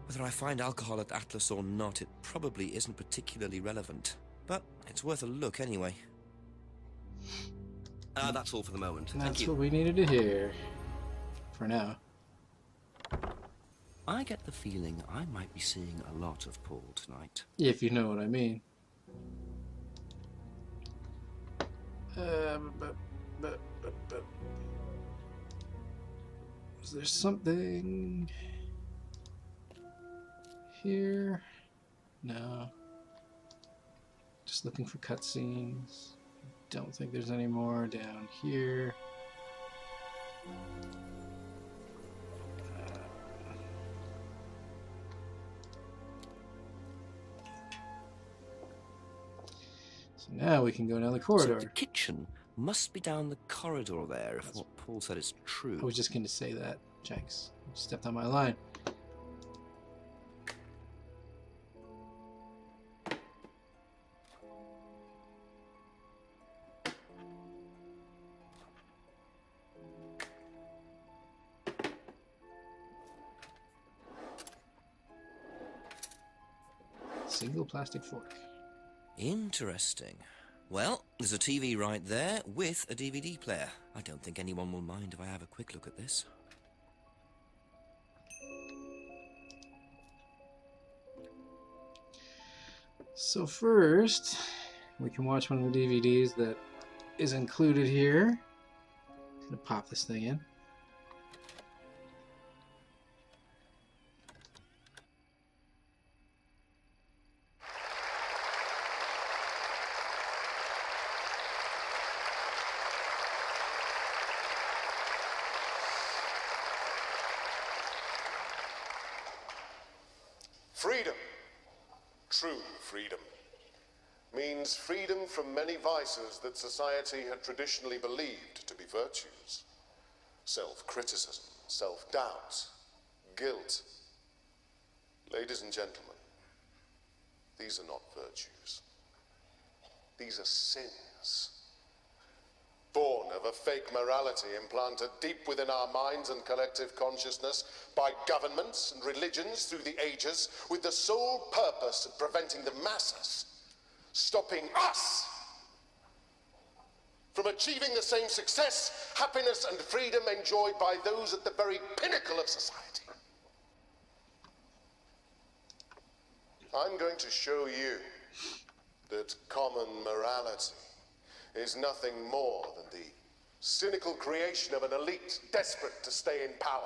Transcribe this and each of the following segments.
Whether I find alcohol at Atlas or not, it probably isn't particularly relevant. But it's worth a look anyway. That's all for the moment. Thank That's you. what we needed to hear. For now. I get the feeling I might be seeing a lot of Paul tonight. If you know what I mean. Is there something here? No. Just looking for cutscenes. Don't think there's any more down here. So now we can go down the corridor. So the kitchen must be down the corridor there, if what Paul said is true. I was just going to say that, Jenks. You stepped on my line. Single plastic fork. Interesting. Well, there's a TV right there with a DVD player. I don't think anyone will mind if I have a quick look at this. So first, we can watch one of the DVDs that is included here. I'm gonna pop this thing in. Freedom, true freedom, means freedom from many vices that society had traditionally believed to be virtues. Self-criticism, self-doubt, guilt. Ladies and gentlemen, these are not virtues. These are sins. Born of a fake morality implanted deep within our minds and collective consciousness by governments and religions through the ages, with the sole purpose of preventing the masses, stopping us from achieving the same success, happiness, and freedom enjoyed by those at the very pinnacle of society. I'm going to show you that common morality is nothing more than the cynical creation of an elite desperate to stay in power.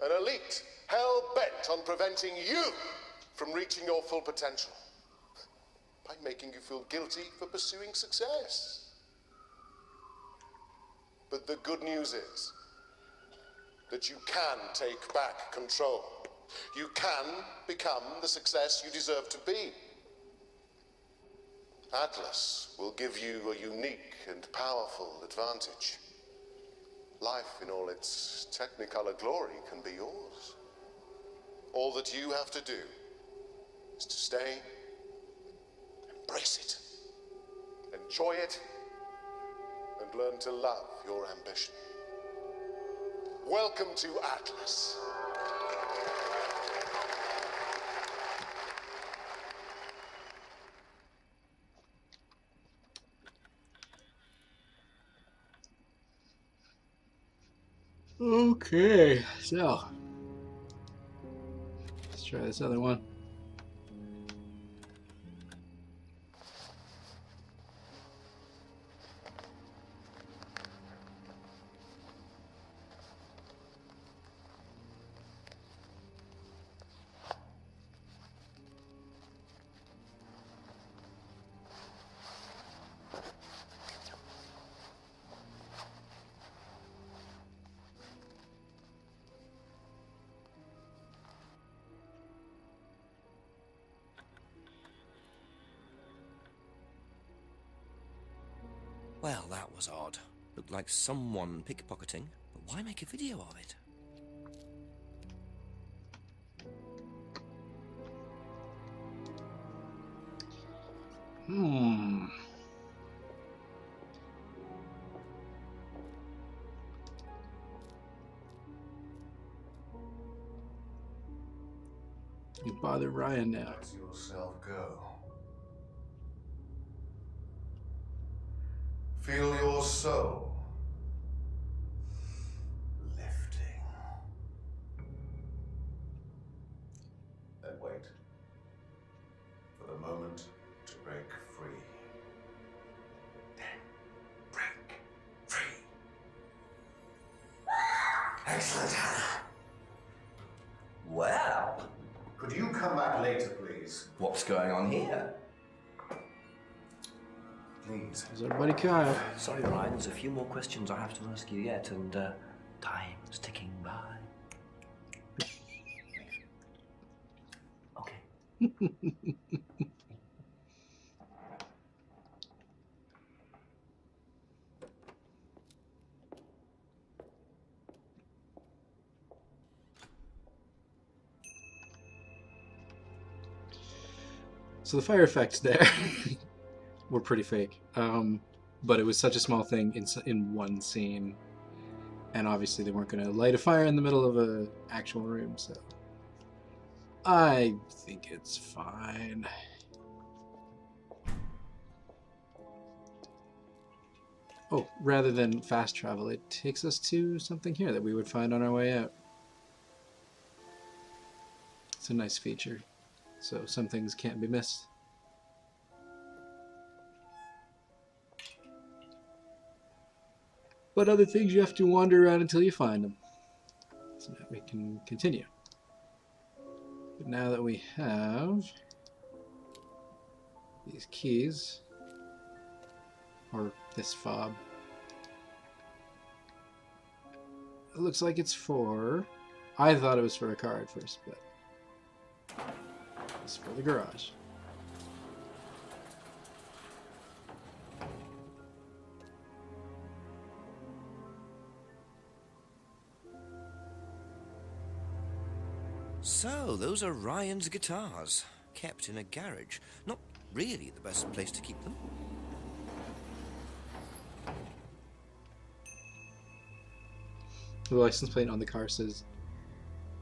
An elite hell-bent on preventing you from reaching your full potential by making you feel guilty for pursuing success. But the good news is that you can take back control. You can become the success you deserve to be. Atlas will give you a unique and powerful advantage. Life in all its technicolor glory can be yours. All that you have to do is to stay, embrace it, enjoy it, and learn to love your ambition. Welcome to Atlas. Okay, so let's try this other one. Well, that was odd. Looked like someone pickpocketing, but why make a video of it? You bother Ryan now. Let yourself go. Feel your soul lifting. Then wait for the moment to break free. Then break free. Excellent, Hannah. Well, Could you come back later, please? what's going on here? Please. There's our buddy Kyle. Sorry, Ryan, there's a few more questions I have to ask you yet, and time's ticking by. Okay. So the fire effects there were pretty fake, but it was such a small thing in one scene, and obviously they weren't going to light a fire in the middle of an actual room, so I think it's fine. Oh, rather than fast travel, it takes us to something here that we would find on our way out. It's a nice feature. So some things can't be missed. But other things you have to wander around until you find them. So now we can continue. But now that we have these keys, or this fob, it looks like it's for... I thought it was for a car at first, but it's for the garage. So, those are Ryan's guitars, kept in a garage. Not really the best place to keep them. The license plate on the car says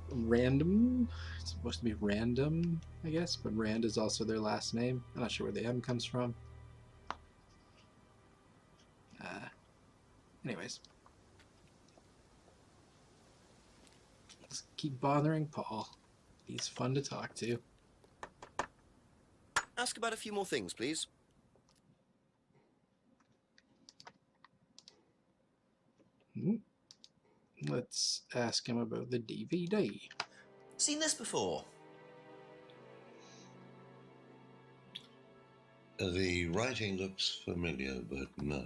Random. It's supposed to be Random, I guess, but Rand is also their last name. I'm not sure where the M comes from. Anyways. Let's keep bothering Paul. He's fun to talk to. Ask about a few more things, please. Let's ask him about the DVD. Seen this before? The writing looks familiar, but no.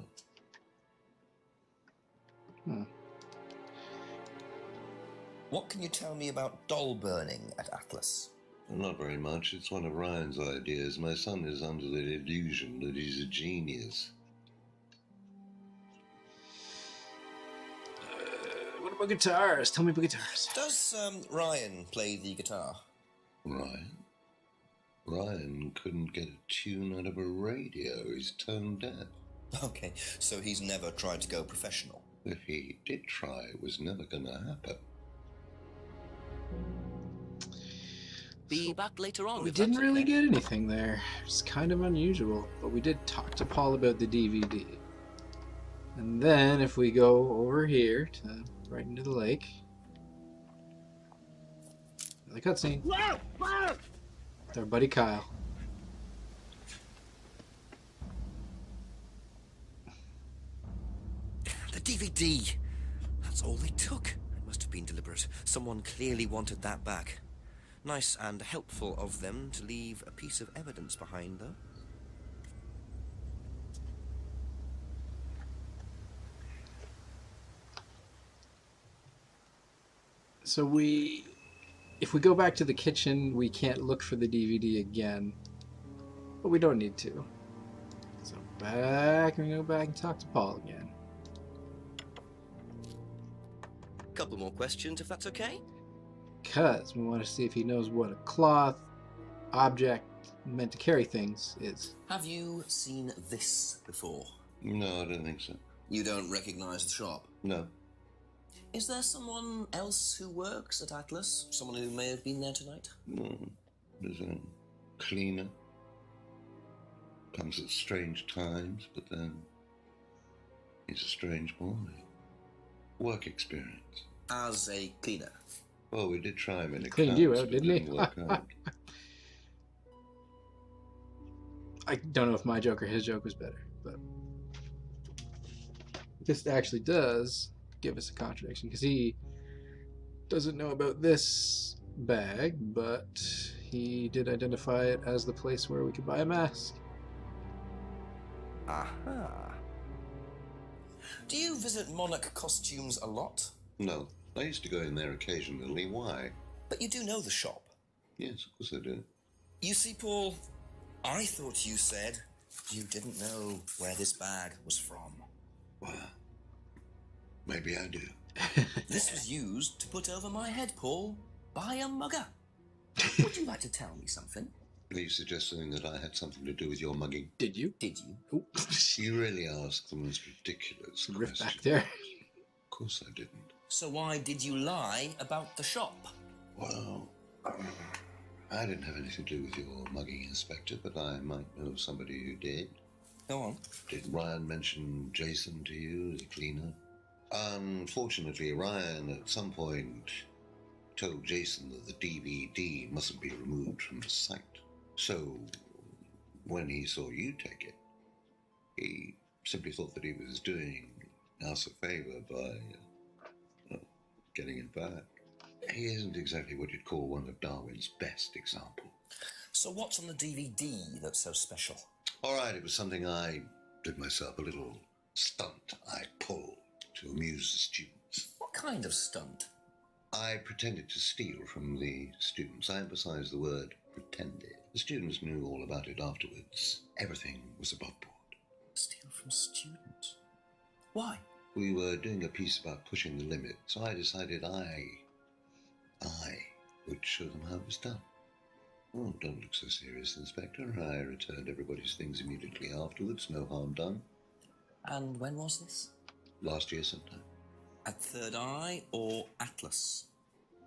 What can you tell me about doll burning at Atlas? Not very much. It's one of Ryan's ideas. My son is under the illusion that he's a genius. What about guitars? Tell me about guitars. Does Ryan play the guitar? Ryan? Ryan couldn't get a tune out of a radio. He's tone deaf. Okay, so he's never tried to go professional. If he did try, it was never going to happen. Be back later on. We if didn't that's really okay. get anything there. It's kind of unusual, but we did talk to Paul about the DVD. And then if we go over here to right into the lake, the cutscene. Whoa! Whoa! With our buddy Kyle. The DVD! That's all they took. It must have been deliberate. Someone clearly wanted that back. Nice and helpful of them to leave a piece of evidence behind, though. So if we go back to the kitchen, we can't look for the DVD again. But we don't need to. So we go back and talk to Paul again. Couple more questions, if that's okay? Because we want to see if he knows what a cloth object meant to carry things is. Have you seen this before? No, I don't think so. You don't recognize the shop? No. Is there someone else who works at Atlas? Someone who may have been there tonight? No. as a cleaner. Comes at strange times, but then he's a strange boy. Work experience. As a cleaner. Well, we did try him in Cleaned accounts, you out, but it didn't he? didn't work out. I don't know if my joke or his joke was better, but this actually does give us a contradiction because he doesn't know about this bag, but he did identify it as the place where we could buy a mask. Aha. Do you visit Monarch Costumes a lot? No, I used to go in there occasionally. Why? But you do know the shop. Yes, of course I do. You see, Paul, I thought you said you didn't know where this bag was from. Well, maybe I do. This was used to put over my head, Paul, by a mugger. Would you like to tell me something? Are you suggesting that I had something to do with your mugging? Did you? Did you? Oh, You really ask the most ridiculous riff questions. back there. Of course I didn't. So why did you lie about the shop? Well, I didn't have anything to do with your mugging, Inspector, but I might know somebody who did. Go on. Did Ryan mention Jason to you as a cleaner? Unfortunately, Ryan at some point told Jason that the DVD mustn't be removed from the site. So, when he saw you take it, he simply thought that he was doing us a favor by getting it back. He isn't exactly what you'd call one of Darwin's best examples. So what's on the DVD that's so special? All right, it was something I did myself, a little stunt I pulled to amuse the students. What kind of stunt? I pretended to steal from the students. I emphasize the word pretended. The students knew all about it afterwards. Everything was above board. Steal from students? Why? We were doing a piece about pushing the limit, so I decided I would show them how it was done. Oh, don't look so serious, Inspector. I returned everybody's things immediately afterwards. No harm done. And when was this? Last year sometime. At Third Eye or Atlas?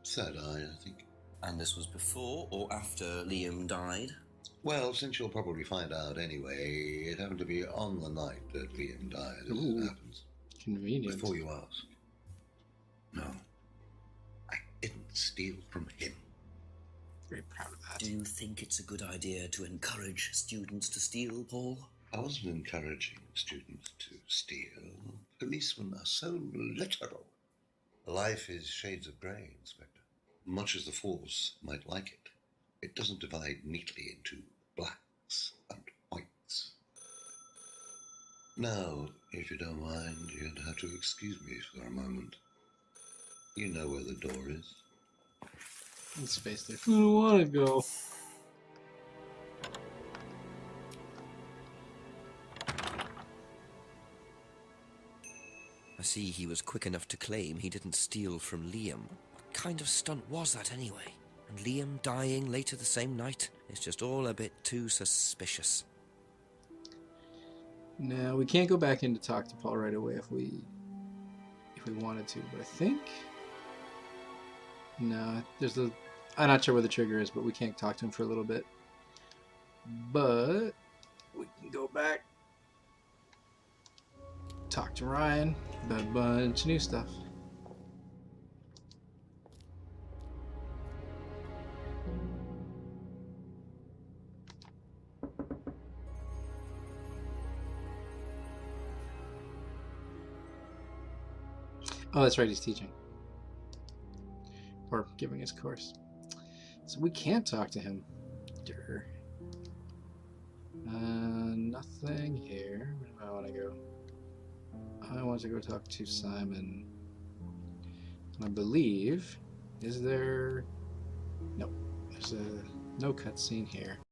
Third Eye, I think. And this was before or after Liam died? Well, since you'll probably find out anyway, it happened to be on the night that Liam died, as Ooh. it happens. Convenient. Before you ask. No. I didn't steal from him. Very proud of that. Do you think it's a good idea to encourage students to steal, Paul? I wasn't encouraging students to steal. Policemen are so literal. Life is shades of grey, Inspector. Much as the Force might like it, it doesn't divide neatly into blacks and whites. Now, if you don't mind, you're going to have to excuse me for a moment. You know where the door is. In space there. I don't want to go. I see he was quick enough to claim he didn't steal from Liam. What kind of stunt was that anyway? And Liam dying later the same night? It's just all a bit too suspicious. No, we can't go back in to talk to Paul right away if we wanted to, but I think no, there's a I'm not sure where the trigger is, but we can't talk to him for a little bit. But we can go back, talk to Ryan about a bunch of new stuff. Oh, that's right, he's teaching. Or giving his course. So we can't talk to him. Durr. Nothing here. Where do I want to go? I want to go talk to Simon. I believe... Is there... Nope. There's no cutscene here.